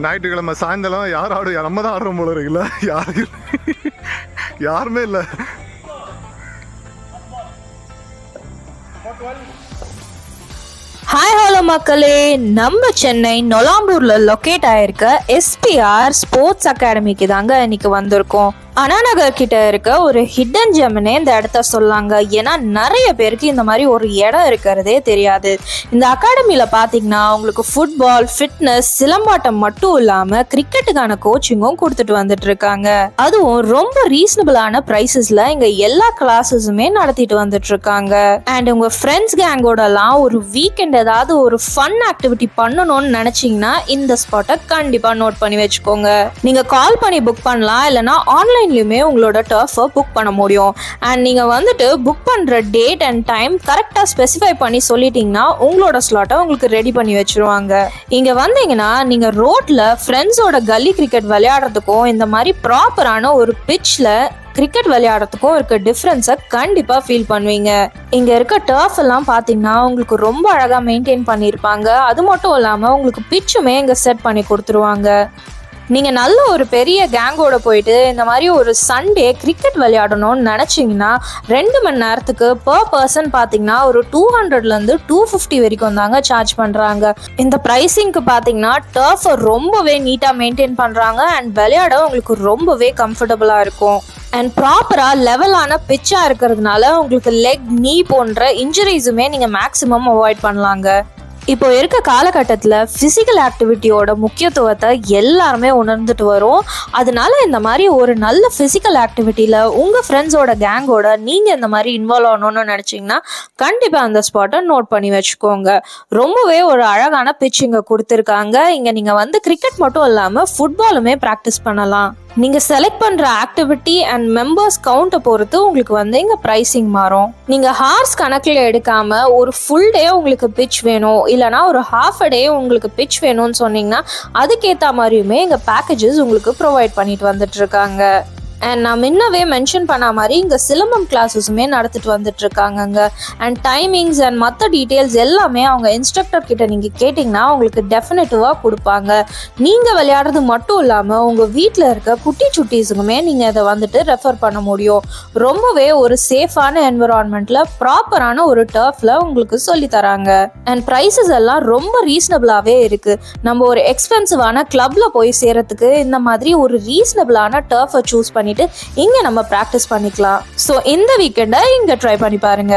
ஞாயிற்றுக்கிழமை சாயந்தரம் யார் ஆடு நம்ம தான் ஆடுறோம் போல இருக்குல்ல, யாருமே இல்லை. ஹாய் ஹலோ மக்களே, நம்ம சென்னை நொலாம்பூர்ல லொக்கேட் ஆயிருக்க எஸ்பிஆர் ஸ்போர்ட்ஸ் அகாடமிக்கு தாங்க இன்னைக்கு வந்திருக்கோம். அண்ணாநகர் கிட்ட இருக்க ஒரு ஹிடன் ஜெம்னே இந்த இடத்த சொல்லாங்க. ஏன்னா நிறைய பேருக்கு இந்த மாதிரி ஒரு இடம் இருக்கிறதே தெரியாது. இந்த அகாடமியில பாத்தீங்கன்னா உங்களுக்கு ஃபுட்பால், ஃபிட்னஸ், சிலம்பாட்டம் மட்டும் இல்லாம கிரிக்கெட்டுக்கான கோச்சிங்கும் கொடுத்துட்டு வந்துட்டு இருக்காங்க. அதுவும் ரொம்ப ரீசனபிளான பிரைசஸ்ல இங்க எல்லா கிளாஸஸுமே நடத்திட்டு வந்துட்டு இருக்காங்க. அண்ட் உங்க ஃப்ரெண்ட்ஸ் கேங்கோடலாம் ஒரு வீக்கெண்ட் ஏதாவது ஒரு ஃபன் ஆக்டிவிட்டி பண்ணணும்னு நினைச்சீங்கன்னா இந்த ஸ்பாட்டை கண்டிப்பா நோட் பண்ணி வச்சுக்கோங்க. நீங்க கால் பண்ணி புக் பண்ணலாம், இல்லைன்னா ஆன்லைன் உங்களோட டர்ஃபை புக் பண்ண முடியும். அண்ட் நீங்க வந்துட்டு புக் பண்ற டேட் அண்ட் டைம் கரெக்டா ஸ்பெசிஃபை பண்ணி சொல்லிட்டீங்கன்னா உங்களோட ஸ்லாட்டை உங்களுக்கு ரெடி பண்ணி வச்சிருவாங்க. இங்க வந்தீங்கன்னா நீங்க ரோட்ல ஃப்ரெண்ட்ஸோட கல்லி கிரிக்கெட் விளையாடுறதுக்கும் இந்த மாதிரி ப்ராப்பரான ஒரு பிட்ச்ல கிரிக்கெட் விளையாடுறதுக்கும் இருக்க டிஃப்ரென்ஸை கண்டிப்பா ஃபீல் பண்ணுவீங்க. இங்க இருக்க டர்ஃப் எல்லாம் பாத்தீங்கன்னா உங்களுக்கு ரொம்ப அழகா மெயின்டைன் பண்ணியிருப்பாங்க. அது மட்டும் இல்லாம உங்களுக்கு பிட்சுமே இங்க செட் பண்ணி கொடுத்துருவாங்க. நீங்க நல்ல ஒரு பெரிய கேங்கோட போயிட்டு இந்த மாதிரி ஒரு சண்டே கிரிக்கெட் விளையாடணும்னு நினைச்சீங்கன்னா 2 மணி நேரத்துக்கு பர் பர்சன் பாத்தீங்கன்னா ஒரு 200லேருந்து 250 வரைக்கும் தாங்க சார்ஜ் பண்றாங்க. இந்த பிரைசிங்க்கு பாத்தீங்கன்னா டர்ஃப் ரொம்பவே நீட்டா மெயின்டைன் பண்றாங்க. அண்ட் விளையாட உங்களுக்கு ரொம்பவே கம்ஃபர்டபுளா இருக்கும். அண்ட் ப்ராப்பரா லெவலான பிச்சா இருக்கிறதுனால உங்களுக்கு லெக், நீ போன்ற இன்ஜுரிஸுமே நீங்க மேக்சிமம் அவாய்ட் பண்ணலாங்க. இப்போ இருக்க காலகட்டத்தில் ஃபிசிக்கல் ஆக்டிவிட்டியோட முக்கியத்துவத்தை எல்லாருமே உணர்ந்துட்டு வரும். அதனால இந்த மாதிரி ஒரு நல்ல ஃபிசிக்கல் ஆக்டிவிட்டியில் உங்கள் ஃப்ரெண்ட்ஸோட கேங்கோட நீங்கள் இந்த மாதிரி இன்வால்வ் ஆகணும்னு நினச்சிங்கன்னா கண்டிப்பாக அந்த ஸ்பாட்டை நோட் பண்ணி வச்சுக்கோங்க. ரொம்பவே ஒரு அழகான பிட்ச் இங்கே கொடுத்துருக்காங்க. இங்கே நீங்கள் வந்து கிரிக்கெட் மட்டும் இல்லாமல் ஃபுட்பாலுமே ப்ராக்டிஸ் பண்ணலாம். நீங்க செலக்ட் பண்ற ஆக்டிவிட்டி அண்ட் மெம்பர்ஸ் கவுண்ட்டை பொறுத்து உங்களுக்கு வந்து இங்க பிரைசிங் மாறும். நீங்க ஹார்ஸ் கணக்குல எடுக்காம ஒரு ஃபுல் டே உங்களுக்கு பிட்ச் வேணும், இல்லைனா ஒரு ஹாஃப் அ டே உங்களுக்கு பிட்ச் வேணும்னு சொன்னீங்கன்னா அதுக்கேற்ற மாதிரியுமே இங்க பேக்கேஜஸ் உங்களுக்கு ப்ரொவைட் பண்ணிட்டு வந்துட்டு இருக்காங்க. அண்ட் நான் முன்னவே மென்ஷன் பண்ண மாதிரி இங்கே சிலம்பம் கிளாஸஸுமே நடத்திட்டு வந்துட்டு இருக்காங்கங்க. அண்ட் டைமிங்ஸ் அண்ட் மற்ற டீட்டெயில்ஸ் எல்லாமே அவங்க இன்ஸ்ட்ரக்டர் கிட்ட நீங்கள் கேட்டிங்கன்னா உங்களுக்கு டெஃபினட்டிவாக கொடுப்பாங்க. நீங்கள் விளையாடுறது மட்டும் இல்லாமல் உங்கள் வீட்டில் இருக்க குட்டி சுட்டீஸுக்குமே நீங்கள் அதை வந்துட்டு ரெஃபர் பண்ண முடியும். ரொம்பவே ஒரு சேஃபான என்விரான்மெண்ட்டில் ப்ராப்பரான ஒரு டர்ஃபில் உங்களுக்கு சொல்லி தராங்க. அண்ட் ப்ரைஸஸ் எல்லாம் ரொம்ப ரீசனபிளாகவே இருக்குது. நம்ம ஒரு எக்ஸ்பென்சிவான கிளப்பில் போய் சேரத்துக்கு இந்த மாதிரி ஒரு ரீசனபிளான டர்ஃபை சூஸ் பண்ணிட்டு இங்க நம்ம பிராக்டிஸ் பண்ணிக்கலாம். ஸோ இந்த வீக்கெண்டை இங்க ட்ரை பண்ணி பாருங்க.